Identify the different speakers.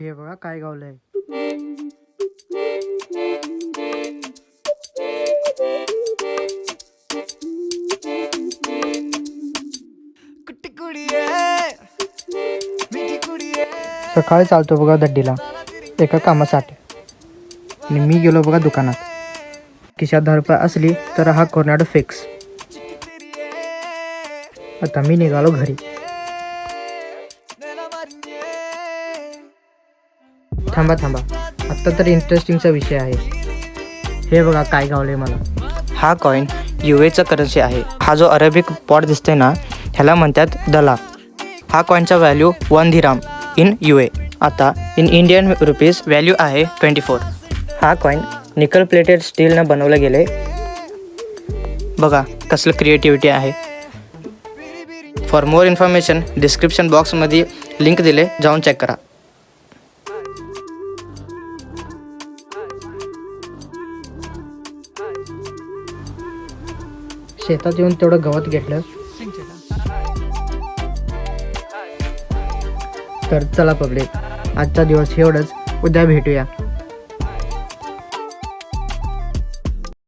Speaker 1: हे बघा काय गावलंय. सकाळी चालतो बघा दड्डीला एका कामासाठी आणि मी गेलो बघा दुकानात. खिशात 10 रुपये असली तर हा कोर्नाडो फिक्स. आता मी निघालो घरी. थांबा आत्ता तर इंटरेस्टिंगचा विषय आहे. हे बघा काय गावले मला. हा कॉईन UAचा करन्सी आहे. हा जो अरेबिक पॉट दिसते ना ह्याला म्हणतात दला. हा कॉईनचा व्हॅल्यू 1 दिराम इन UA. आता इन इंडियन रुपीज व्हॅल्यू आहे 24. हा कॉईन निकल प्लेटेड स्टीलनं बनवलं गेले. बघा कसलं क्रिएटिव्हिटी आहे. फॉर मोर इन्फॉर्मेशन डिस्क्रिप्शन बॉक्समध्ये लिंक दिले, जाऊन चेक करा. शेतात येऊन तेवढं गवत घेतलं. तर चला पब्लिक, आजचा दिवस एवढंच. उद्या भेटूया.